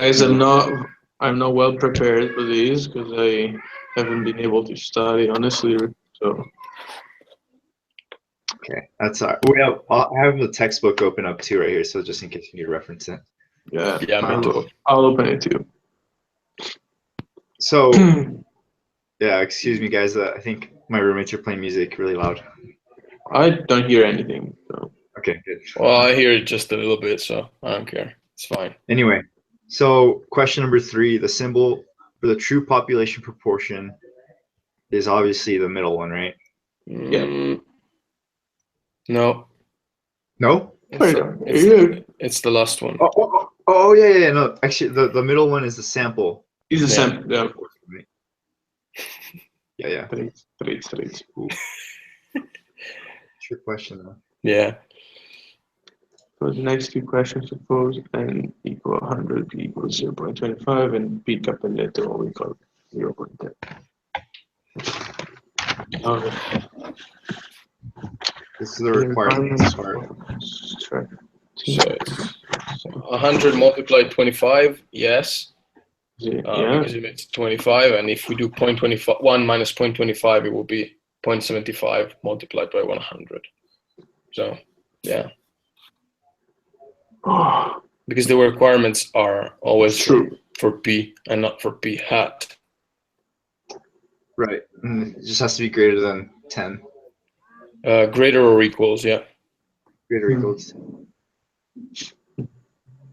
Guys, I'm not well prepared for these because I haven't been able to study honestly. So Okay, that's all right. I have the textbook open up too right here, so just in case you need to reference it. yeah, Me too. I'll open it too. So, yeah, excuse me, guys. I think my roommates are playing music really loud. I don't hear anything. So. Okay, good. Well, I hear it just a little bit, so I don't care. It's fine. Anyway, so question number 3, the symbol for the true population proportion is obviously the middle one, right? Mm, no, No? it's the last one. Yeah. No, actually, the middle one is the sample. It's a Yeah. sample. Yeah. Yeah. Straight. Trick question though. Yeah. So the next two questions, suppose n equal 100, p equals 0.25, and p cappelletto equal 0.10. Okay. This is the requirements part. So it's 100 multiplied 25, yes. Because it makes 25, and if we do 0.25, 1 minus 0.25, it will be 0.75 multiplied by 100. So, yeah. Because the requirements are always true for p and not for p hat. Right. It just has to be greater than 10. Greater or equals, yeah. Greater or equals.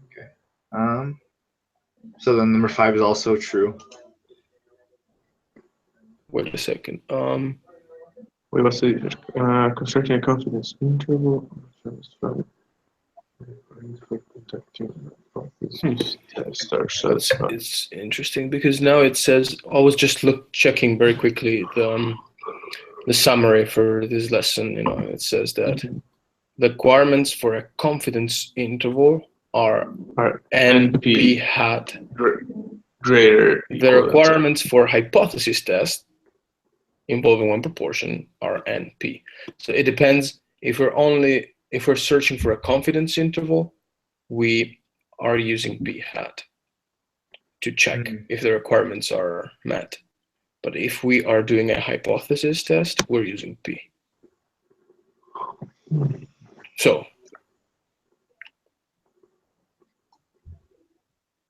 Okay. So then number 5 is also true. Wait a second. Wait, what's the constructing a confidence interval? It's interesting because now it says, I was just checking very quickly the summary for this lesson. It says that the requirements for a confidence interval are NP hat. Greater. The requirements for hypothesis test involving one proportion are NP. So it depends. If we're searching for a confidence interval, we are using p hat to check if the requirements are met. But if we are doing a hypothesis test, we're using p. So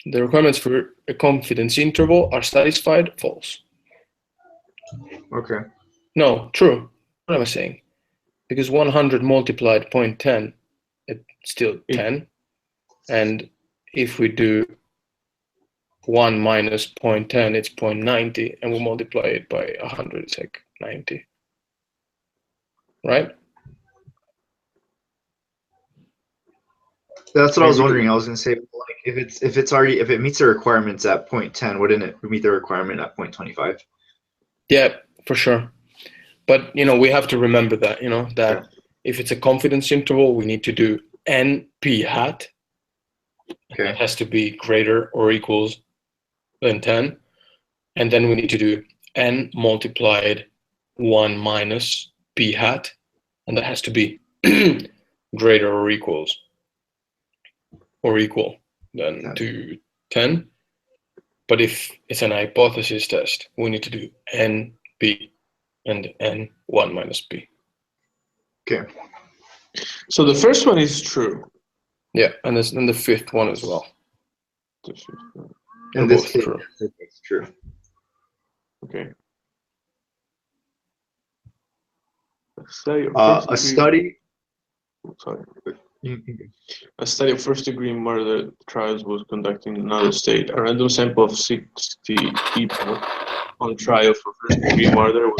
the requirements for a confidence interval are satisfied, false. Okay. No, true. What am I saying? Because 100 multiplied 0.10, it's still 10. And if we do 1 minus 0.10, it's 0.90, and we multiply it by 100, it's like 90. Right? That's what I was wondering. I was going to say, like, if it meets the requirements at 0.10, wouldn't it meet the requirement at 0.25? Yeah, for sure. But we have to remember that that if it's a confidence interval, we need to do NP hat. Okay. It has to be greater or equals than 10, and then we need to do n multiplied 1 minus p hat, and that has to be greater or equal than to 10. But if it's an hypothesis test, we need to do NP and n 1 minus p. Okay. So the first one is true. Yeah, and the fifth one as well. And this true. It's true. Okay. A study. Sorry. A study of first-degree murder trials was conducted in another state. A random sample of 60 people on trial for first-degree murder.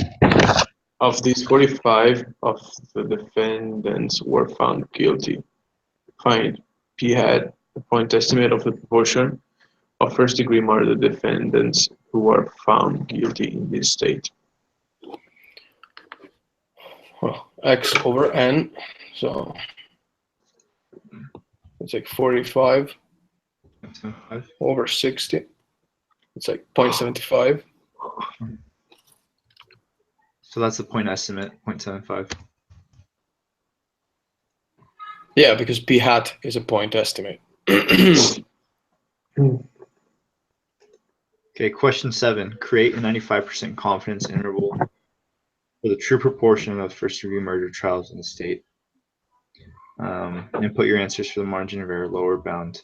Of these, 45 of the defendants were found guilty. Find P had a point estimate of the proportion of first-degree murder defendants who were found guilty in this state. Well, X over N, so it's like 45 over 60. It's like 0.75. So that's the point estimate, 0.75. Yeah, because P hat is a point estimate. Okay, question 7. Create a 95% confidence interval for the true proportion of first-degree murder trials in the state. Input your answers for the margin of error, lower bound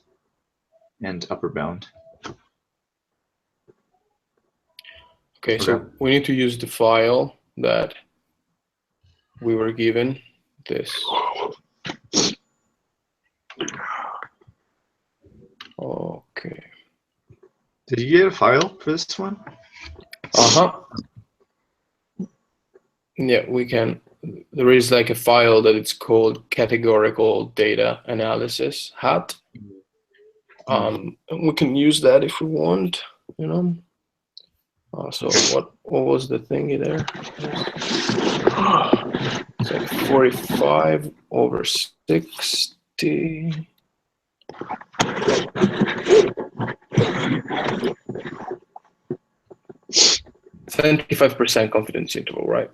and upper bound. Okay, so we need to use the file that we were given. This. Okay. Did you get a file for this one? Yeah, we can. There is like a file that it's called categorical data analysis hat. And we can use that if we want, you know. So what was the thingy there? It's like 45 over 60. 75% confidence interval, right?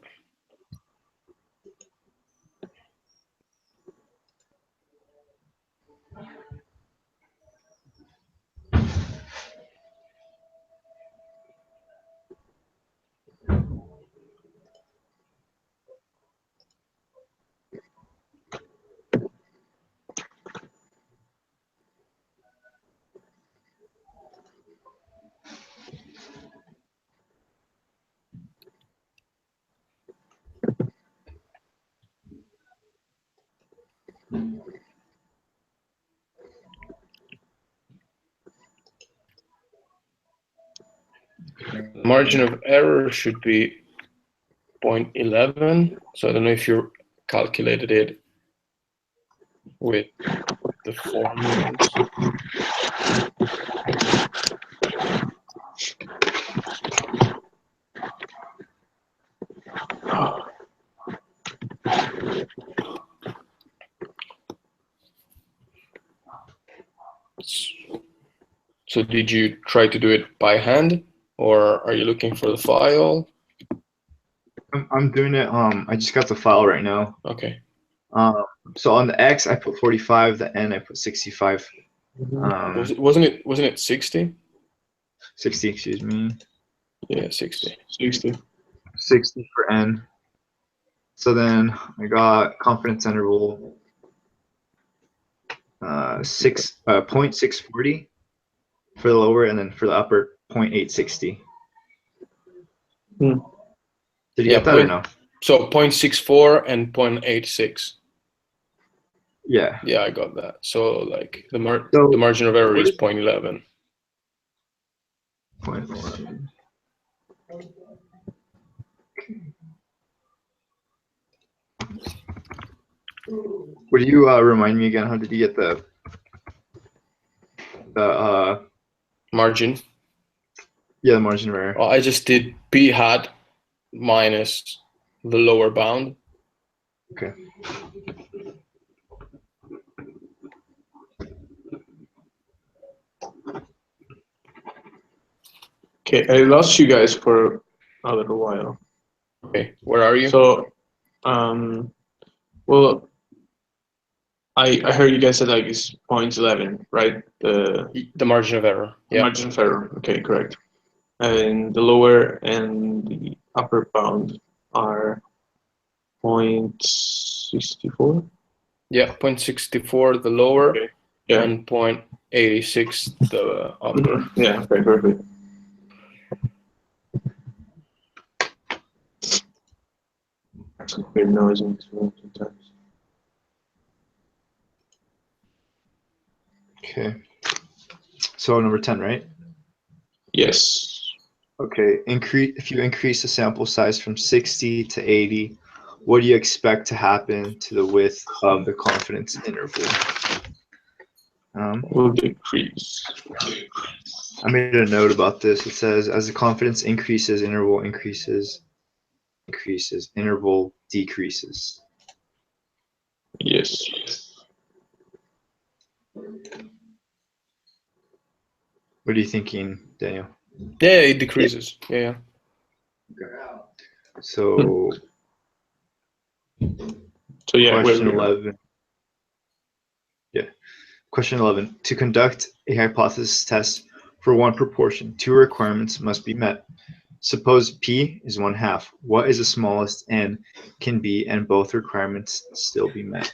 Margin of error should be 0.11. So I don't know if you calculated it with the formulas. So did you try to do it by hand, or are you looking for the file? I'm doing it. I just got the file right now. Okay. So on the X, I put 45. The N, I put 65. Wasn't it 60? 60, excuse me. Yeah, 60. 60. 60 for N. So then I got confidence interval 0.640 for the lower, and then for the upper 0.860. Did you get that or no? So 0.64 and 0.86. Yeah. Yeah, I got that. So like the margin of error is 0.11. 0.11. Would you remind me again? How did you get the margin? Yeah, the margin of error. I just did p hat minus the lower bound. Okay. Okay, I lost you guys for a little while. Okay, where are you? So, well, I heard you guys said like it's 0.11, right? The margin of error. Yeah. Margin of error. Okay, correct. And the lower and the upper bound are 0.64. Yeah, 0.64 the lower, okay. Yeah. And 0.86 the upper. Yeah. Okay. Perfect. Some weird noise in this room sometimes. Okay. So number 10, right? Yes. Okay. If you increase the sample size from 60 to 80, what do you expect to happen to the width of the confidence interval? Will decrease. I made a note about this. It says, as the confidence increases, interval increases, interval decreases. Yes. What are you thinking, Daniel? Yeah, it decreases. Yeah. So yeah, question 11. Yeah. Question 11. To conduct a hypothesis test For one proportion, two requirements must be met. Suppose P is 1/2. What is the smallest n can be and both requirements still be met?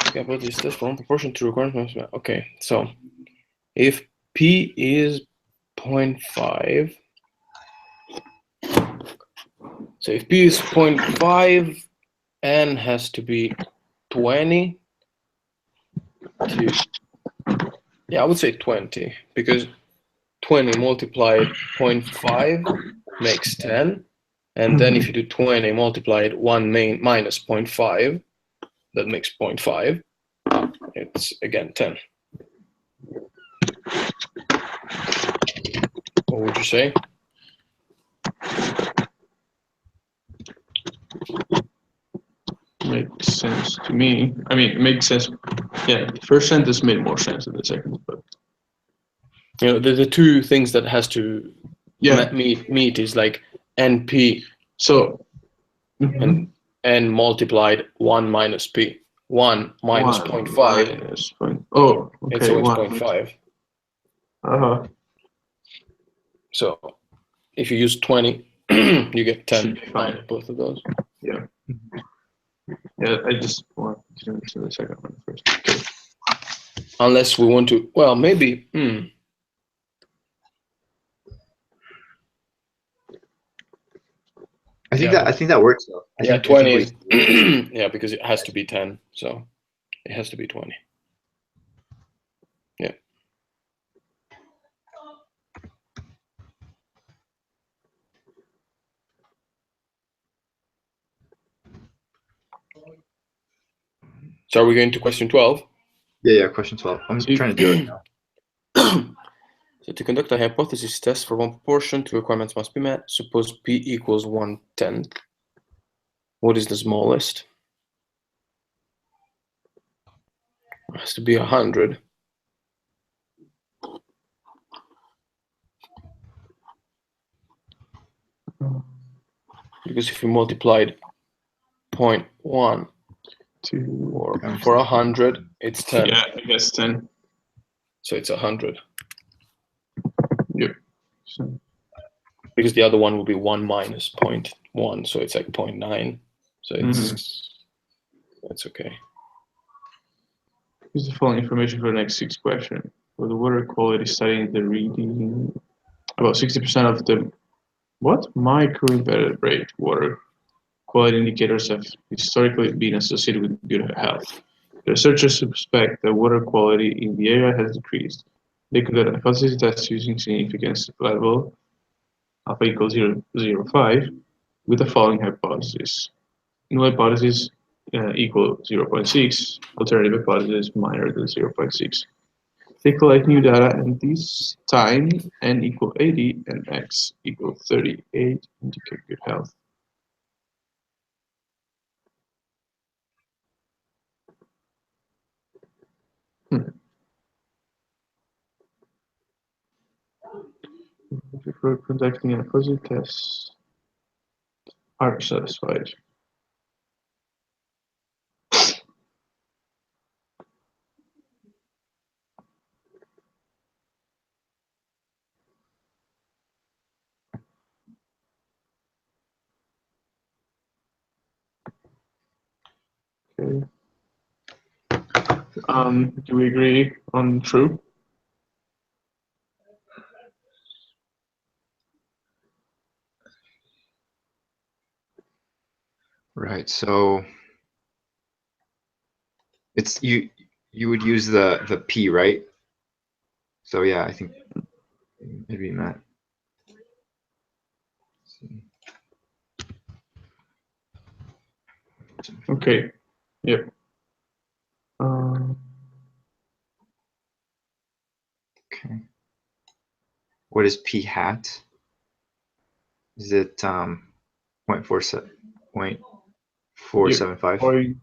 Okay, but is this one proportion to requirements? Okay, so if P is 0.5, so if P is 0.5, n has to be 20 to, yeah, I would say 20, because 20 multiplied 0.5 makes 10, and then if you do 20 multiplied 1 minus 0.5, that makes 0.5. It's again 10. What would you say? Makes sense to me. I mean, it makes sense. Yeah, the first sentence made more sense than the second, but You know, the two things that has to yeah. meet is like NP So and n multiplied 1 minus P. 1 minus 0.5. Minus point. Oh, okay. It's always 0.5. Uh-huh. So if you use 20, you get 10 Should be fine. on both of those. Yeah. Yeah, I just want to do the second one first. Okay. Unless we want to, well, maybe. I think that works though. I think 20 is yeah, because it has to be 10, so it has to be 20. Yeah. So are we going to question 12? Yeah, question 12. I'm trying to do it now. So to conduct a hypothesis test for one proportion, two requirements must be met. Suppose P equals 1/10. What is the smallest? It has to be 100. Because if you multiplied 0.1 for 100, it's 10. Yeah, I guess 10. So it's 100. Yep. So, Because the other one will be 1 minus 0.1, so it's like 0.9. So it's okay. here's the following information for the next 6 questions. For the water quality study in the reading, about 60% of the microinvertebrate water quality indicators have historically been associated with good health. The researchers suspect that water quality in the area has decreased. They conduct a hypothesis test using significance level alpha equals 0.05 with the following hypothesis. Null hypothesis equal 0.6, alternative hypothesis minor than 0.6. They collect new data, and this time n equal 80 and x equal 38 indicate good health. For conducting a positive test are satisfied. Okay. Do we agree on true? Right. So it's you would use the P, right? So yeah, I think maybe Matt. Okay. Yep. Okay. What is P hat? Is it 0.475?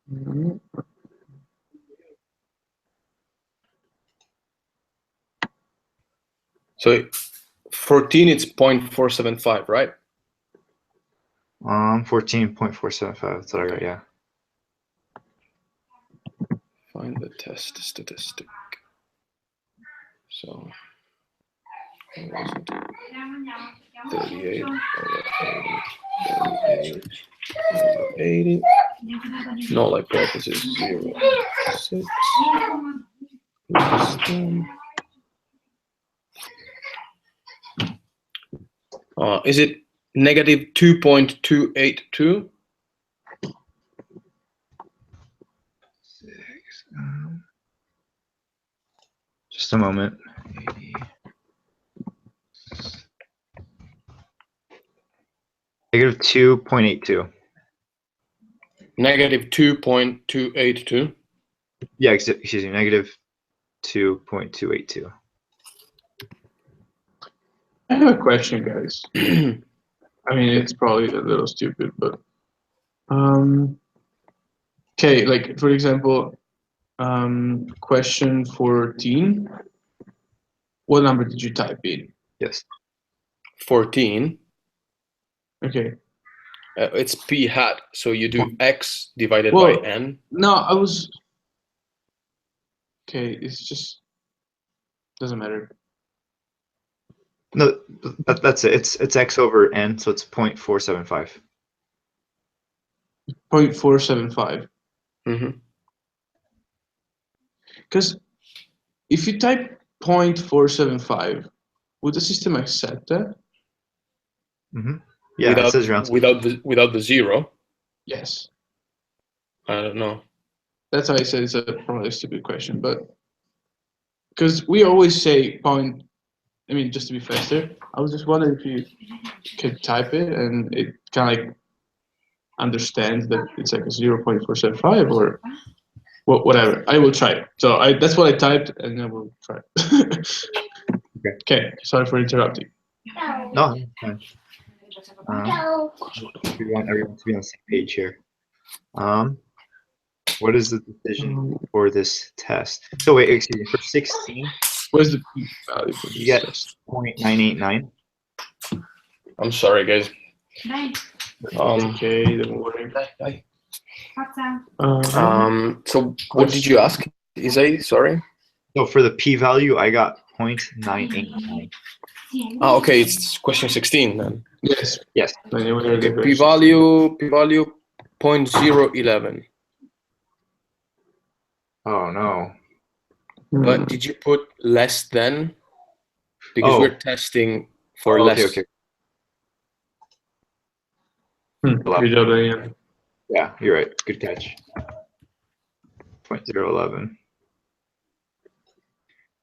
Yep. So 14, it's 0.475, right? 14.475. That's what I got. Yeah. Find the test statistic. So, what was it? 38 over 80. 80. Null hypothesis 0, 6. Is it negative 2.282? Just a moment. 80. Negative 2.82. Negative 2.282. Yeah, excuse me. Negative 2.282. I have a question, guys. I mean, it's probably a little stupid, but okay, like for example, question 14. What number did you type in? Yes. 14. Okay. It's p hat, so you do x divided Well, by n. No, I was. Okay, it's just doesn't matter. No, that's it. It's x over n, so it's 0.475. 0.475. Mm-hmm. Because if you type 0.475, would the system accept that? Mm-hmm. Yeah, it says round. Without the 0. Yes. I don't know. That's why I said it's a probably a stupid question, but because we always say point. I mean, just to be faster, I was just wondering if you could type it and it kind of like understands that it's like a 0.475 or whatever. I will try it. So that's what I typed, and I will try it. Okay. Sorry for interrupting. No, fine. We want everyone to be on the same page here. What is the decision for this test? So wait, excuse me. For 16, Where's the p value for you this get test? 0.989. I'm sorry, guys. Okay, don't worry. So what did you ask, Isai? Sorry. So for the p-value, I got 0.989. Oh, okay, it's question 16 then. Yes. Yes. Okay, p-value 0.011. Oh no. But did you put less than? Because we're testing for less. Okay. Good job, Ian. Yeah, you're right. Good catch. 0.011.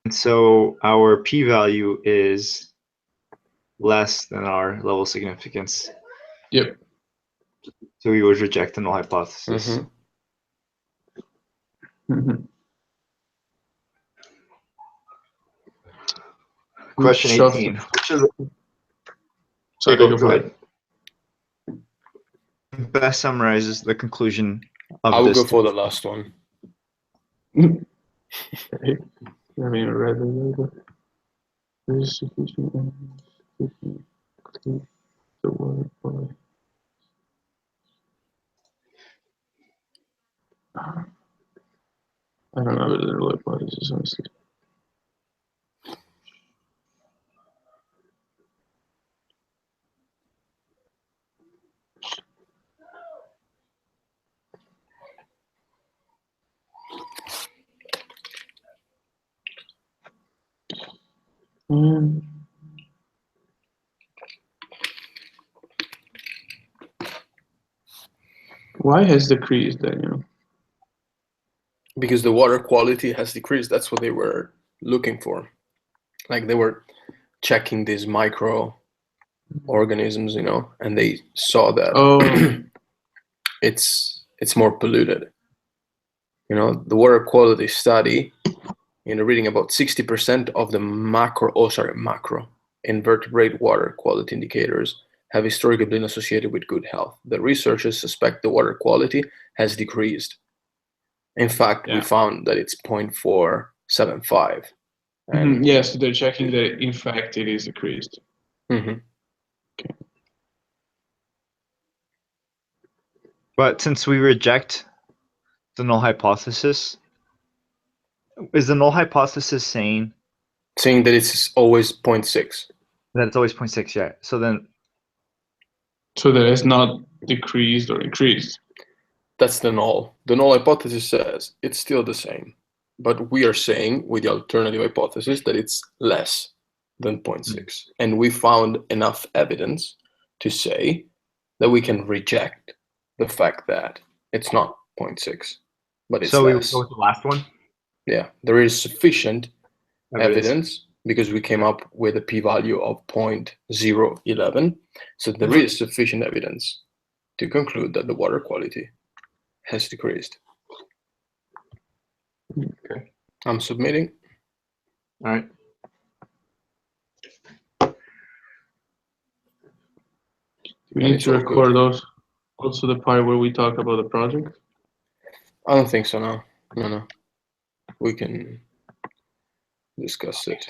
And so our p-value is less than our level of significance. Yep. So we would reject the null hypothesis. Question 18. Which of the... Sorry, go ahead. Best summarizes the conclusion of I will this. go for the last one. Okay. I mean, rather there's sufficient the word by. I don't know the word hypothesis, honestly. Why has decreased, Daniel? Because the water quality has decreased. That's what they were looking for. Like they were checking these microorganisms, and they saw that it's more polluted. The water quality study, reading about 60% of the macro invertebrate water quality indicators have historically been associated with good health. The researchers suspect the water quality has decreased. In fact, we found that it's 0.475. And yes, they're checking that in fact it is decreased. Mm-hmm. Okay. But since we reject the null hypothesis, is the null hypothesis saying Saying that it's always 0.6. that it's always 0.6? Yeah. So then, So that it's not decreased or increased. That's the null. The null hypothesis says it's still the same. But we are saying with the alternative hypothesis that it's less than 0.6. And we found enough evidence to say that we can reject the fact that it's not 0.6, but it's so we less. go with the last one. Yeah, there is sufficient evidence because we came up with a p-value of 0.011. So there is sufficient evidence to conclude that the water quality has decreased. Okay. I'm submitting. All right. We need It's to all record good. those. Also the part where we talk about the project. I don't think so now. No. We can discuss it.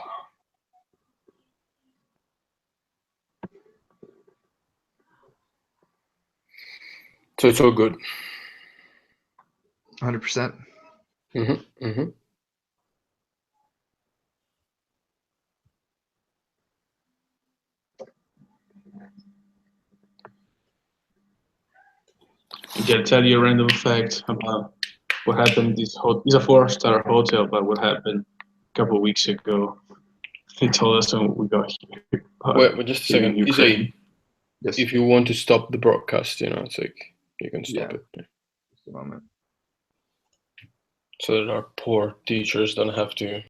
So it's all good. 100%. Yeah, tell you a random fact about what happened. It's a 4-star hotel, but what happened a couple of weeks ago? They told us when we got here. Wait, just a second. in Ukraine. Yes. If you want to stop the broadcast, it's like you can stop it. Just a moment. So that our poor teachers don't have to